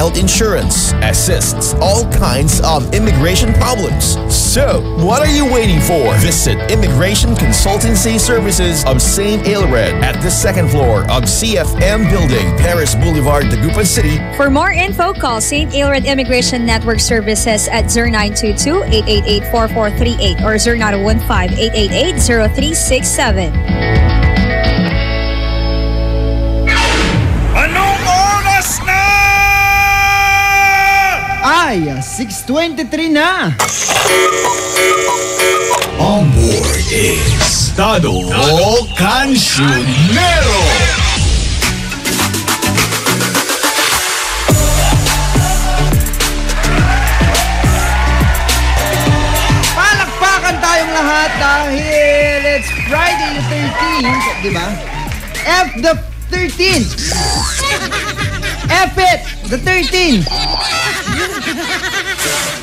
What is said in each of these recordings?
health insurance, assists all kinds of immigration problems. So, what are you waiting for? Visit Immigration Consultancy Services of St. Aelred at the second floor of CFM Building, Paris Boulevard, Dagupan City. For more info, call St. Aelred Immigration Network Services at 0922-888-4438 or 0915-888-0367. Anong oras na? Ay, 6:23 na. On board is Dado Cancionero. Palakpakan tayong lahat dahil it's Friday the 13th, di ba? F the 13th. F it, the 13th.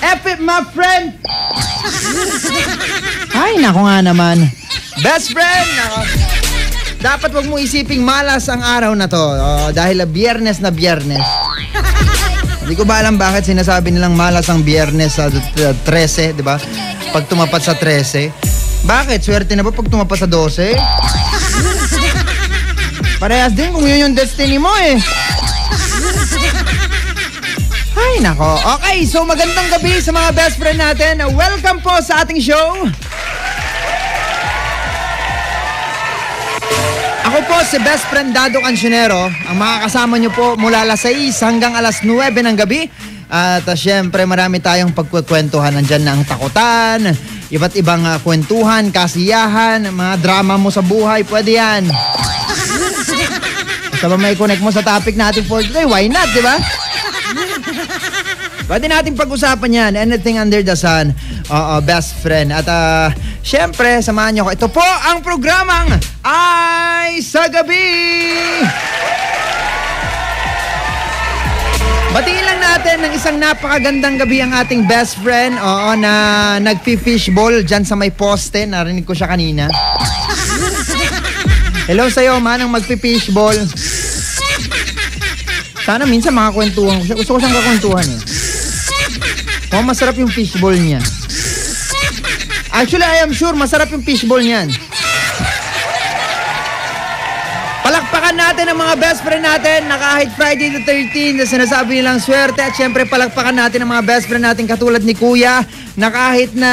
F it, my friend. Ay, naku nga naman. Best friend, nako. Dapat wag mo isiping malas ang araw na to. Dahil biyernes na biyernes. Hindi ko ba alam bakit sinasabi nilang malas ang biyernes sa 13, di ba? Pag tumapat sa 13. Bakit? Swerte na ba pag tumapat sa 12? Parehas din kung yun yung destiny mo eh. Ay, nako. Okay, so magandang gabi sa mga best friend natin. Welcome po sa ating show. Ako po si best friend Dado Cancionero. Ang makakasama nyo po mula alas 6 hanggang alas 9 ng gabi. At syempre marami tayong pagkukwentuhan. Nandyan na ang takutan, iba't ibang kwentuhan, kasiyahan, mga drama mo sa buhay. Pwede yan. Basta ba may connect mo sa topic natin for today? Why not, di ba? Pwede natin pag-usapan yan. Anything under the sun. Best friend. At syempre, samahan nyo ko. Ito po ang programang Ay sa Gabi! Batiin lang natin ng isang napakagandang gabi ang ating best friend. Oo, na nagpi-fishball dyan sa may poste. Narinig ko siya kanina. Hello sa'yo, manang magpi-fishball. Sana minsan makakwentuhan ko siya. Gusto ko siyang kakwentuhan eh. Oh, masarap yung fishball niya. Actually, I am sure masarap yung fishball niyan. Palakpakan natin ang mga best friend natin na kahit Friday the 13th na sinasabi nilang swerte. At syempre, palakpakan natin ang mga best friend natin katulad ni Kuya na kahit na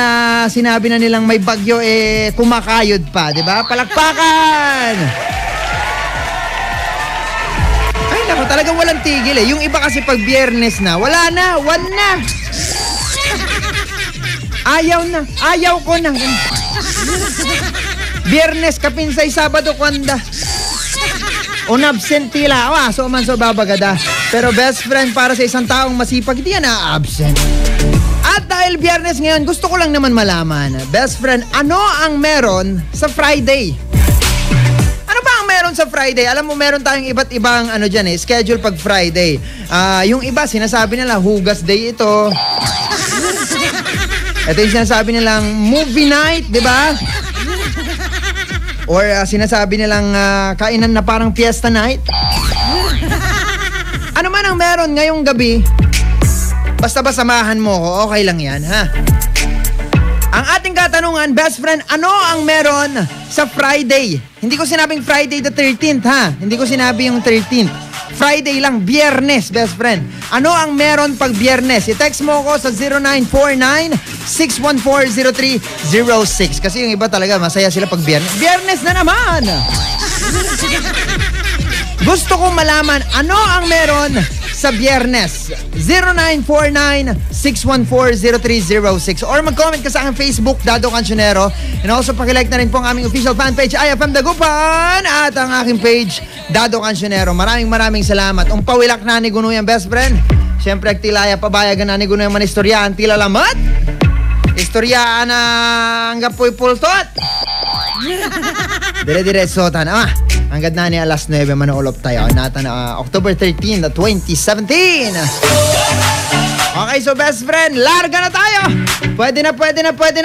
sinabi na nilang may bagyo, kumakayod pa. Diba? Palakpakan! Ay, naku, talagang walang tigil eh. Yung iba kasi pag biyernes na, wala na, one na. Ayaw na. Ayaw ko na. Biyernes, kapinsay, Sabado, kwanda. Unabsent tila. So man so babagada. Pero best friend para sa isang taong masipag, hindi yan na-absent. At dahil biyernes ngayon, gusto ko lang naman malaman, best friend, ano ang meron sa Friday? Ano ba ang meron sa Friday? Alam mo, meron tayong iba't ibang dyan schedule pag Friday. Yung iba, sinasabi nila, hugas day ito. Ito yung sinasabi nilang movie night, di ba? Or sinasabi nilang kainan na parang fiesta night. Ano man ang meron ngayong gabi, basta ba samahan mo ko, okay lang yan, ha? Ang ating katanungan, best friend, ano ang meron sa Friday? Hindi ko sinabing Friday the 13th, ha? Hindi ko sinabi yung 13th. Friday lang, biyernes, best friend. Ano ang meron pag biyernes? I-text mo ko sa 0949-614-0306. Kasi yung iba talaga, masaya sila pag biyernes. Biyernes na naman! Gusto kong malaman, ano ang meron sa biyernes? 0949-614-0306 or mag-comment ka sa aking Facebook, Dado Cancionero. And also, pakilike na rin po ang aming official fanpage, IFM Dagupan, at ang aking page, Dado Cancionero. Maraming salamat. Ang pawilak na ni Gunuyan, best friend. Siyempre, agtilaya pabayagan na ni Gunuyan man istoryaan, tila lamat. Istoryaan na hanggang po'y pultot. Dire-diretsotan. Hanggang na ni alas 9 manuulop tayo. Nata na October 13, 2017. Okay, so best friend, larga na tayo. Pwede na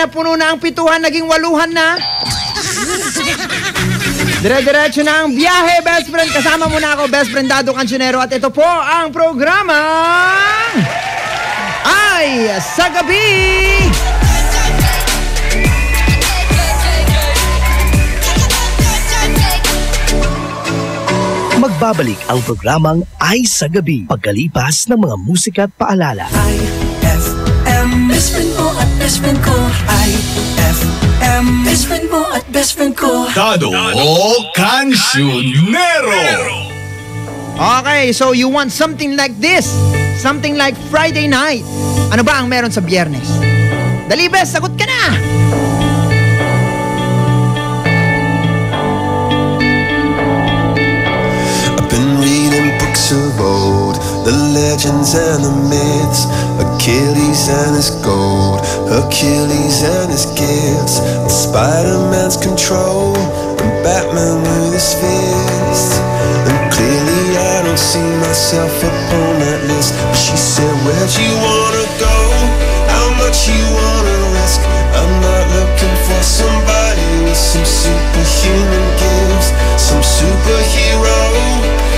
puno na ang pituhan, naging 8 na. Dire-diretso na ang biyahe, best friend. Kasama mo na ako, best friend Dado Cancionero. At ito po ang programa sa gabi! Magbabalik ang programang Ay sa Gabi pagkalipas ng mga musika at paalala. IFM, best friend mo at best friend ko. IFM, best friend mo at best friend ko. Dado Cancionero. Okay, so you want something like this? Something like Friday night. Ano ba ang meron sa Biyernes? Dali, Bes, sagot ka na! Of old, the legends and the myths, Achilles and his gold, Hercules and his gifts, and Spider-Man's control, and Batman with his fists. And clearly I don't see myself upon that list. But she said, where'd you wanna go? How much you wanna risk? I'm not looking for somebody with some superhuman gifts, some superhero,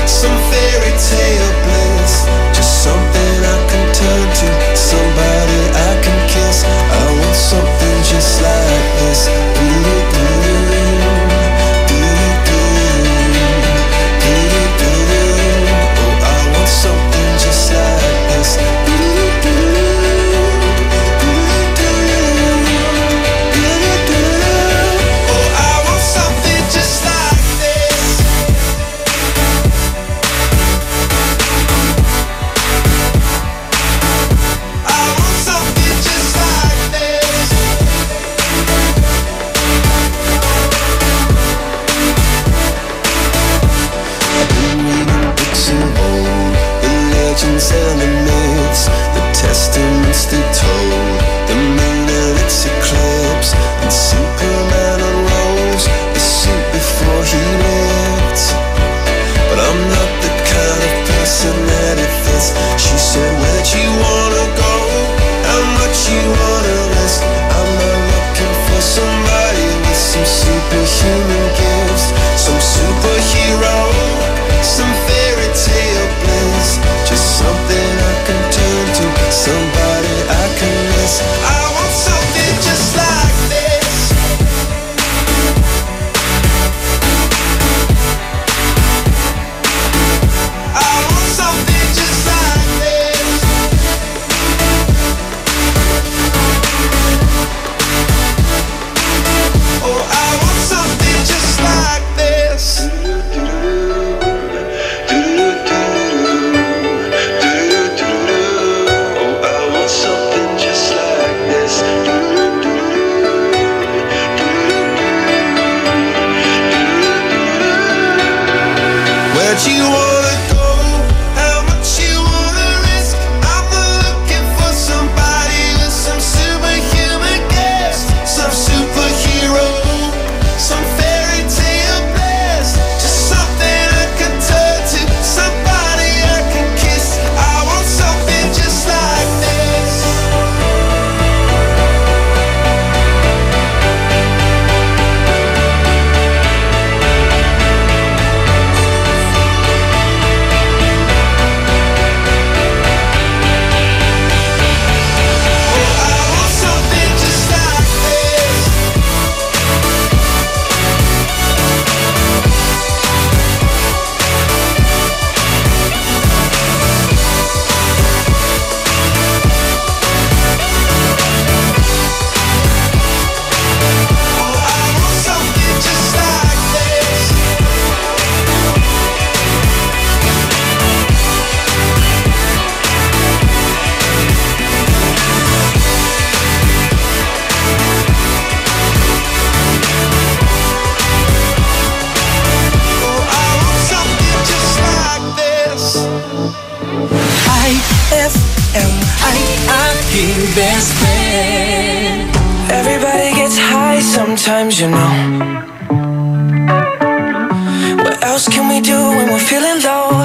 some fairy tale bliss, just something I can turn to, somebody I can kiss. I want something just like this. Oh, I want something just like this. And the myths, the testaments they told, the moon and its eclipse, and Superman unrolls the suit before he lived. But I'm not the kind of person that it fits. She said, where'd you wanna go? How much you wanna risk? I'm not looking for somebody with some superhuman gifts, some superhero, some fairy tale bliss, just something I can turn to, somebody I can miss. I want something just like this. I want something just like this. Oh, I want something just like this. Where'd you wanna go? How much you wanna risk? I'm not looking for somebody with some superhuman gifts, some superhero, some fairy tale bliss, just something I can turn to, somebody I can kiss. I want something just like this. Best friend. Everybody gets high sometimes, you know. What else can we do when we're feeling low?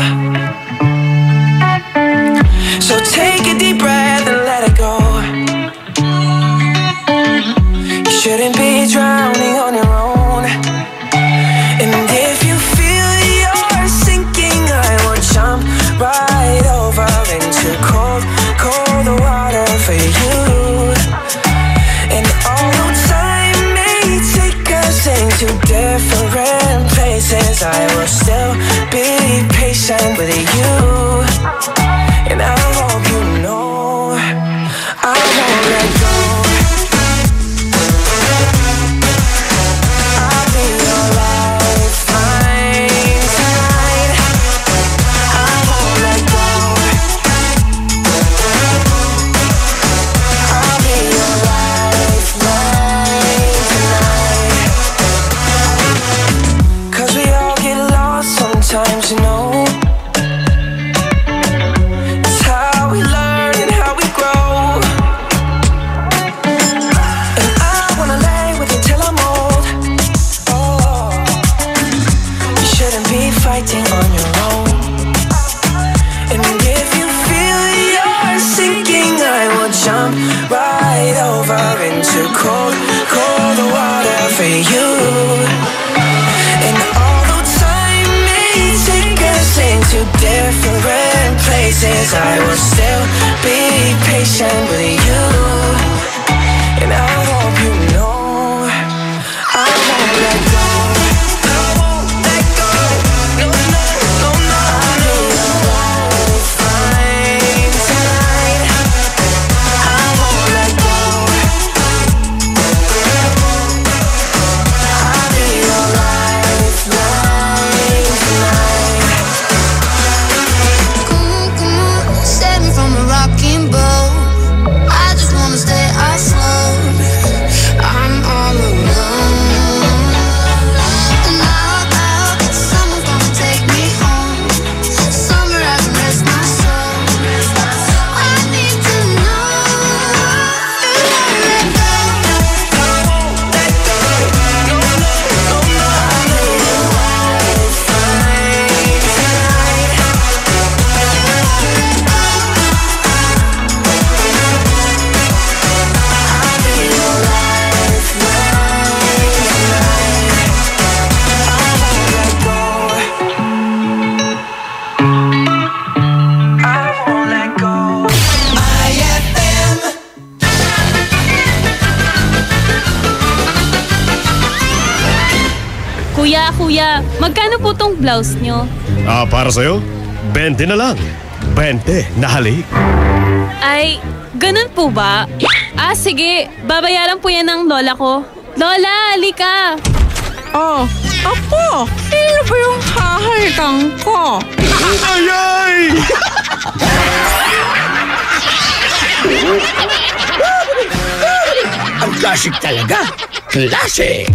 So take a deep breath and let it go. You shouldn't be drowning on your own. And if you feel you're sinking, I will jump right over into cold, cold water for you. jump right over into cold, cold water for you. And although time may take us into different places, I will still be patient with you. And I hope you know I won't let go. I won't let go. No, no, no, no. I know you won't find tonight. I won't let go. I'll be your lifeline tonight. Come on, save me from a rocking boat. I just wanna stay afloat. I'm all alone. And I hope that someone's gonna take me home. Somewhere I can rest my soul. I need to know you won't let go. I won't let go. No, no, no, no. I know you won't find tonight. I'll be your lifeline tonight. I won't let go. I won't let go. IFM. Kuya, magkano po tong blouse nyo? Para sa'yo, 20 na lang. 20 na halik. Ay, ganun po ba? Sige, babayaran po yan ng lola ko. Lola, halika! Oh, apo, sino ba yung hahalikan ko? Ay! Ang classic talaga. Classic!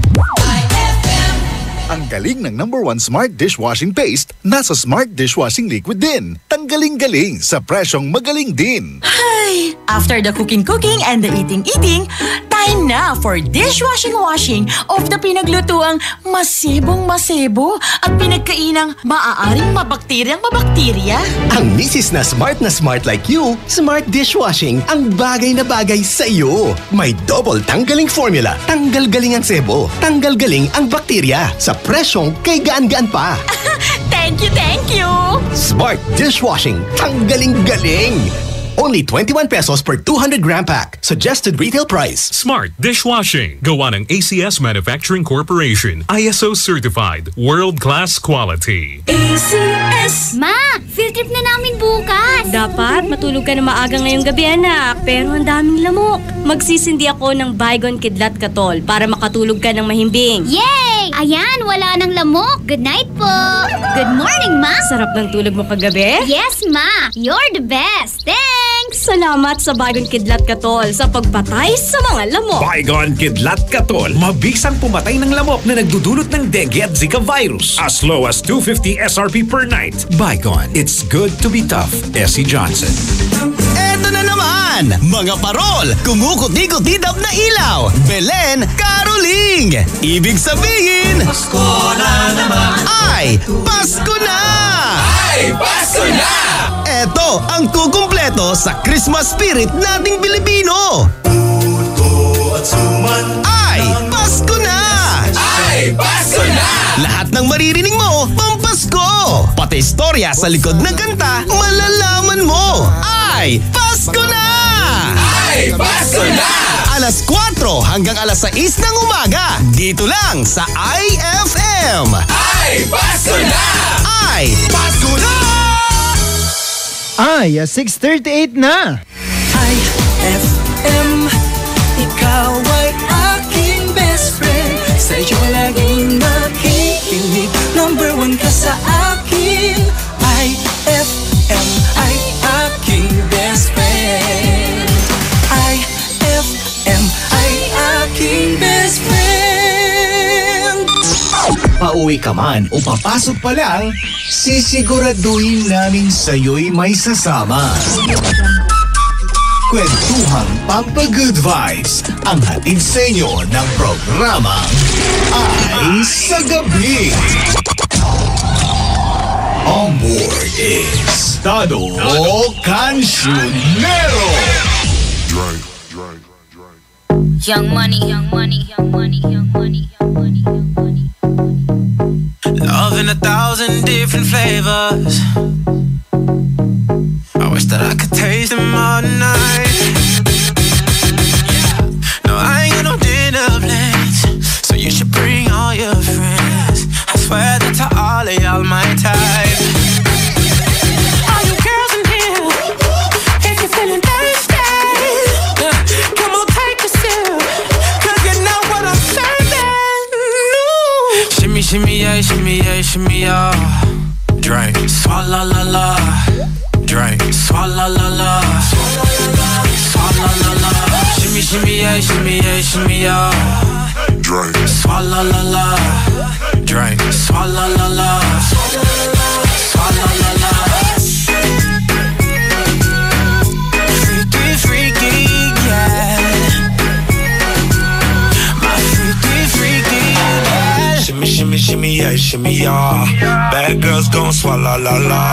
Ang galing ng #1 Smart Dishwashing Paste nasa Smart Dishwashing Liquid din. Tanggaling-galing sa presyong magaling din. Ay, after the cooking and the eating, time na for dishwashing of the pinaglutuang masibong-masibo at pinagkainang maaaring mabakterya. Ang misis na smart like you, Smart Dishwashing ang bagay na bagay sa iyo. May double tanggaling formula. Tanggal galing ang sebo. Tanggal galing ang bakterya. Sa presyong kay gaan-gaan pa. Thank you! Smart Dishwashing. Tanggaling-galing. Only 21 pesos per 200-gram pack. Suggested retail price. Smart Dishwashing. Gawa ng ACS Manufacturing Corporation. ISO certified. World-class quality. ACS! Ma, field trip na namin bukas. Dapat matulog ka na maaga ngayong gabi, anak. Pero ang daming lamok. Magsisindi ako ng Baygon Kidlat Katol para makatulog ka ng mahimbing. Yay! Ayan, wala nang lamok. Good night po. Good morning, Ma. Sarap ng tulog mo kagabi? Yes, Ma. You're the best. Thanks! Salamat sa Baygon Kidlat Katol sa pagpatay sa mga lamok. Baygon Kidlat Katol. Mabisang pumatay ng lamok na nagdudulot ng dengue at Zika virus. As low as 250 SRP per night. Baygon. It's good to be tough. Essie Johnson. Eto na naman! Mga parol! Kumukuti-kutidap na ilaw! Belen Caroling! Ibig sabihin... Pasko na naman. Ay! Pasko na! Ay, Pasko na! Eto ang kukumpleto sa Christmas spirit nating Pilipino! Ay! Pasko na! Ay, Pasko na! Lahat ng maririnig mo, pampasko! Pati istorya sa likod ng kanta, malalaman mo! Ay! Pasko na! Ay, Pasko na! Alas 4 hanggang alas 6 ng umaga, dito lang sa IFM! Ay, Pasko na! Ay! Pasko na! Ay, 6:38 na! IFM, ikaw ay aking best friend. Sa'yo laging makikinig. #1 ka sa akin. IFM ay aking best friend. IFM ay aking best friend. Pauwi ka man o papasok pa lang, sisiguraduhin namin sa'yo'y may sasama. Kwentuhang Pampa-Good Vibes ang hatid sa inyo ng programang Ay sa Gabi. On board is Tado Cancionero. Young money, young money, young money, young money, young money, young money. Love in 1,000 different flavors. I wish that I could taste them all night. No, I ain't got no dinner plans, so you should bring all your friends. I swear that to all of y'all my type. All you girls in here, if you're feeling thirsty, come on take a sip, 'cause you know what I'm serving. Shimmy, shimmy, yeah, shimmy, yeah, shimmy, yeah. Drink, swalla la la. Drink, swalla la la. Swalla la la. Shimmy, shimmy, yeah, shimmy, yeah, shimmy, yeah. Drink, swalla la la. Drink, swalla la la. Swalla la la. Freaky, freaky, yeah. My freaky, freaky, yeah. Shimmy, shimmy, shimmy, yeah, shimmy, yeah. Bad girls gon' swallow la la.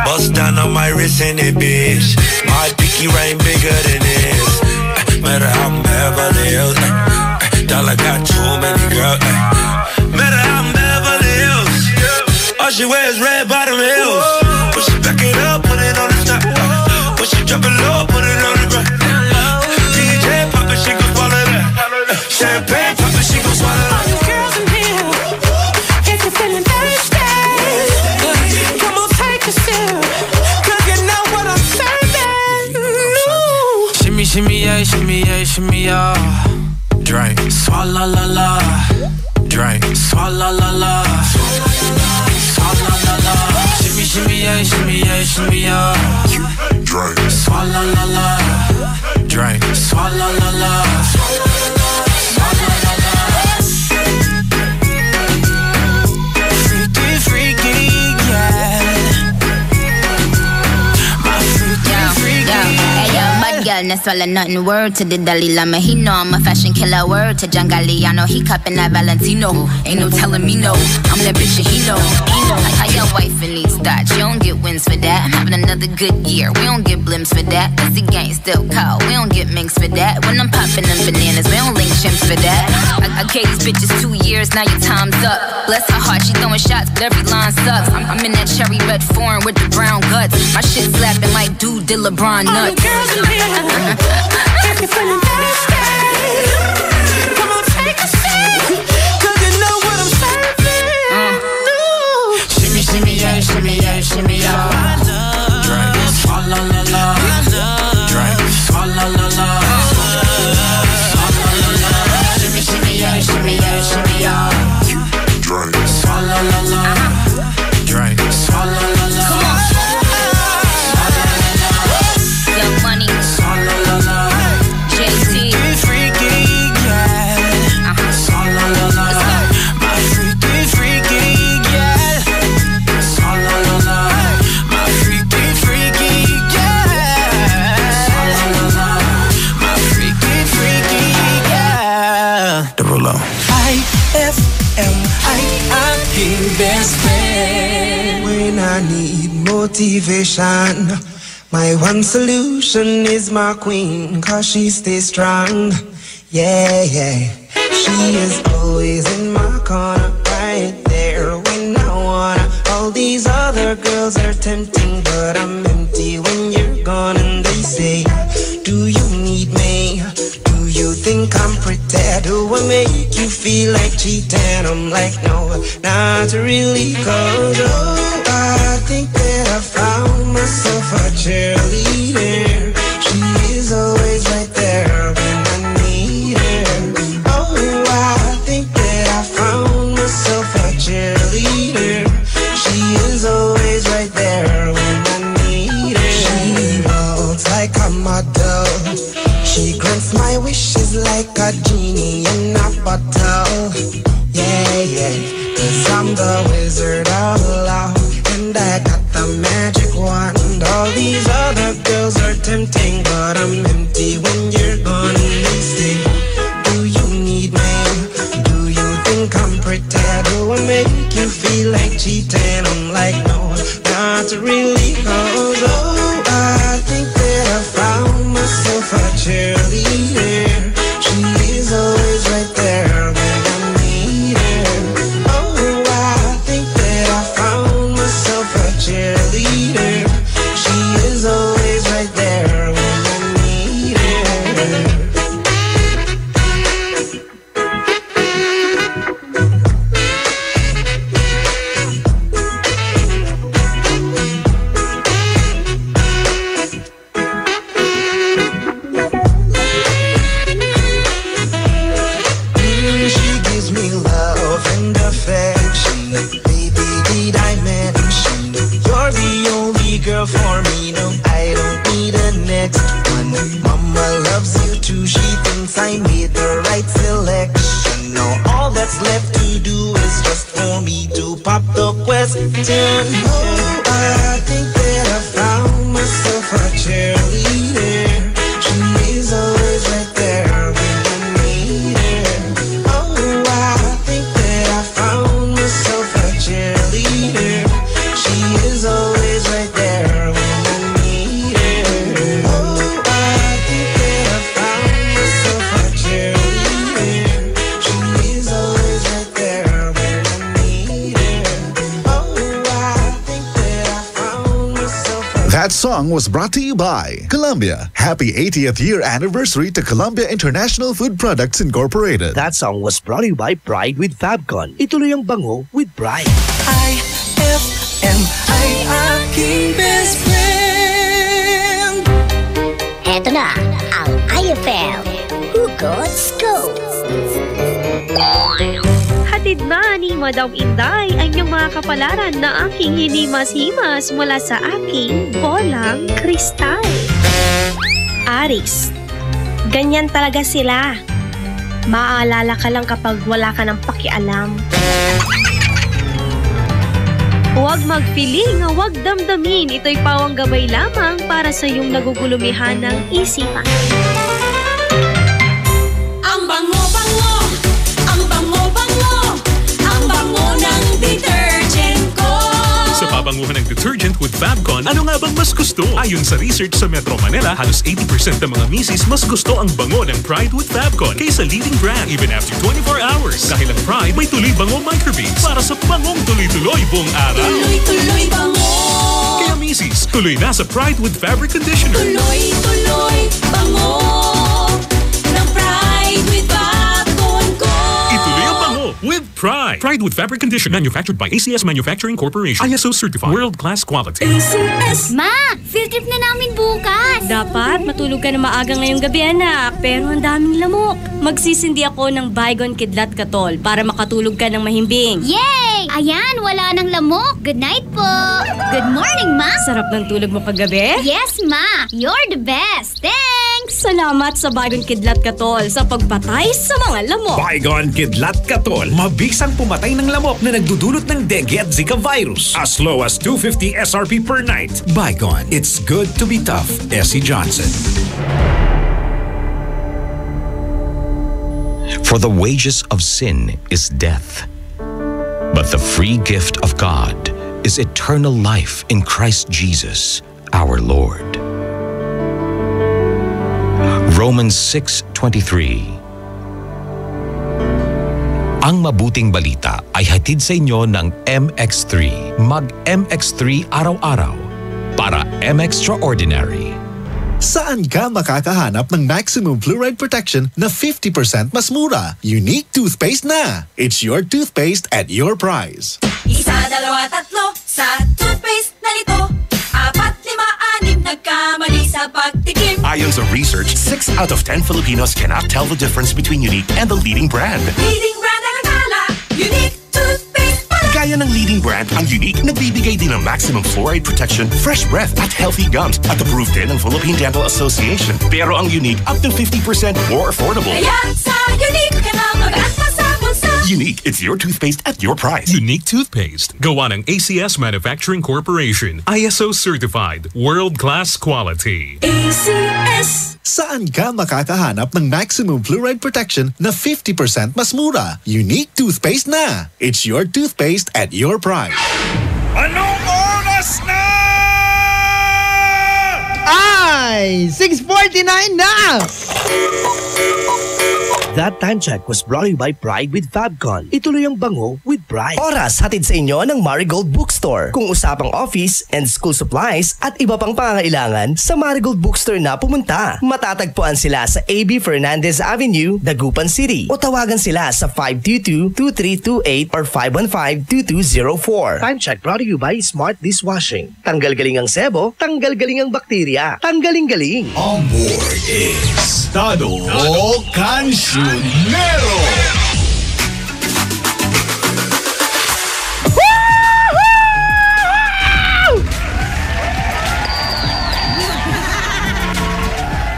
Bust down on my wrist in it, bitch. My pinky ring bigger than this. Matter how I'm Beverly Hills. Dollar got too many girls. Matter how I'm Beverly Hills. All she wears red bottom heels. When she back it up, put it on the top. When she drop it low, put it on the ground. DJ pop it, she gon' swallow that. Champagne pop it, she gon' swallow that. All you girls in here, if you're feeling thirsty, come on take a sip, 'cause you know what I'm serving. Shimmy, shimmy, yeah, shimmy, yeah, shimmy, yeah. Drink, swalla la la. Drink, swalla la la. Swalla la la. Shimmy, shimmy, yeah, shimmy, yeah, shimmy, yeah. Drink, swalla la la. Drink, swalla la la. Swalla la la. Freaky, freaky, yeah. My freaky, freaky. Hey yo, mud girl, no swallow nothing. Word to the Dalai Lama, he know I'm a fashion killer. Word to John Galliano, he cupping that Valentino. Ain't no telling me no, I'm that bitch that he know. Like how your wife in these thoughts, you don't get wins for that. I'm having another good year, we don't get blimps for that. Cause the gang still cold, we don't get minks for that. When I'm popping them bananas, we don't link chimps for that. I gave these bitches 2 years, now your time's up. Bless her heart, she throwing shots, but every line sucks. I'm in that cherry red foreign with the brown guts. My shit slapping like dude did LeBron nuts. All you girls in here, if you're feeling thirsty, come on take a sip, 'cause you know what I'm serving. Shimmy, shimmy, yeah, shimmy, yeah, shimmy, yeah. Drink, swalla la la. Drink, swalla la la. Swalla la la. Shimmy, shimmy, yeah, shimmy, yeah, shimmy, yeah. Drink, swalla la la. Drink, swalla la la. Young money, Swalla la la. JT. Freaky, yeah. Swalla la la. My freaky, freaky, yeah. Swalla la la. My freaky, freaky, yeah. Swalla la la. My freaky, freaky, yeah. The Rulo. IFMIIP best friend. When I need motivation, my one solution is my queen, 'cause she stays strong. Yeah, yeah. She is always in my corner, right there when I wanna. All these other girls are tempting, but I'm empty when you're gone. And they say, do you need me? Do you think I'm pretty? Do I make you feel like cheating? I'm like, no, not really, 'cause oh, I think that I found myself a cheerleader. She is always right there when I need her. Oh, I think that I found myself a cheerleader. She is always right there when I need her. She walks like a model. She grants my wishes like a genie in a bottle. Yeah, yeah, 'cause I'm the wizard of love, and I got the magic wand. All these other girls are tempting, but I'm empty when you're gone. And they say, do you need me? Do you think I'm pretty? Do I make you feel like cheating? I'm like, no, not really, 'cause oh, I think that I found myself a cheerleader. She song was brought to you by Columbia. Happy 80th year anniversary to Columbia International Food Products Incorporated. That song was brought to you by Pride with Fabcon. Ituloy ang bango with Pride. IFM ay aking best friend. Eto na ang IFM Hugot Scoop. Hatid na ni Madam Inday ang iyong mga kapalaran na aking hinimas-himas mula sa aking bolang kristal. Aris, ganyan talaga sila. Maaalala ka lang kapag wala ka ng pakialam. Huwag mag-feeling, huwag damdamin. Ito'y pawang gabay lamang para sa iyong nagugulumihan ng isipan. Ang bango-bango, ang bango-bango, ang bango ng detergent ko. Sa pabanguhan ng detergent with Fabcon, ano nga bang mas gusto? Ayon sa research sa Metro Manila, halos 80% ng mga misis mas gusto ang bango ng Pride with Fabcon kaysa leading brand even after 24 hours. Dahil ang Pride may tuloy-bango microbeads para sa bangong tuloy-tuloy buong araw. Tuloy-tuloy bango. Kaya misis, tuloy na sa Pride with Fabric Conditioner. Tuloy-tuloy bango ng Pride with Fabcon ko. Ituloy ang bango with Pride. Pride with Fabric Conditioner, manufactured by ACS Manufacturing Corporation. ISO certified. World-class quality. ACS! Ma! Field trip na namin bukas! Dapat matulog ka na maaga ngayong gabi, anak. Pero ang daming lamok. Magsisindi ako ng Baygon Kidlat Katol para makatulog ka ng mahimbing. Yay! Ayan, wala nang lamok. Good night po! Good morning, Ma! Sarap ng tulog mo kagabi? Yes, Ma! You're the best! Thanks! Salamat sa Baygon Kidlat Katol sa pagpatay sa mga lamok. Baygon Kidlat Katol. Mabisang pumatay ng lamok na nagdudulot ng dengue at Zika virus. As low as 250 SRP per night. Baygon. It's good to be tough. Essie Johnson. For the wages of sin is death, but the free gift of God is eternal life in Christ Jesus, our Lord. Romans 6:23. Ang mabuting balita ay hatid sa inyo ng MX3. Mag-MX3 araw-araw para M-Extraordinary. Saan ka makakahanap ng maximum fluoride protection na 50% mas mura? Unique toothpaste na! It's your toothpaste at your price. Isa, dalawa, tatlo sa toothpaste na nito. 4, 5, 6 nagkamali sa pagtikim. Ayon sa research, 6 out of 10 Filipinos cannot tell the difference between Unique and the leading brand. Leading brand ang akala, Unique toothpaste pala. Kaya ng leading brand, ang Unique nagbibigay din ng maximum fluoride protection, fresh breath at healthy gums at approved din ng Philippine Dental Association. Pero ang Unique up to 50% more affordable. Kaya sa Unique ka na mag-atma sa bulsa. Unique, it's your toothpaste at your price. Unique toothpaste. Gawa ng ACS Manufacturing Corporation. ISO certified. World-class quality. ACS. Saan ka makakahanap ng maximum fluoride protection na 50% mas mura? Unique toothpaste na! It's your toothpaste at your price. Anong oras na? Ay! 6:49 na! That time check was brought to you by Pride with Fabcon. Ituloy ang bango with Pride. Oras hatid sa inyo ng Marigold Bookstore. Kung usapang office and school supplies at iba pang pangangailangan, sa Marigold Bookstore na pumunta. Matatagpuan sila sa AB Fernandez Avenue, Dagupan City. O tawagan sila sa 522-2328 or 515-2204. Time check brought to you by Smart Dishwashing. Tanggal galing ang sebo, tanggal galing ang bakterya. Tanggaling-galing. On board is Tado Cancionero.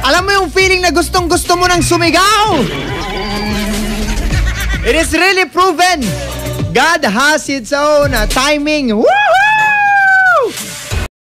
Alam mo yung feeling na gustong-gusto mo nang sumigaw? It is really proven. God has its own timing. Woo!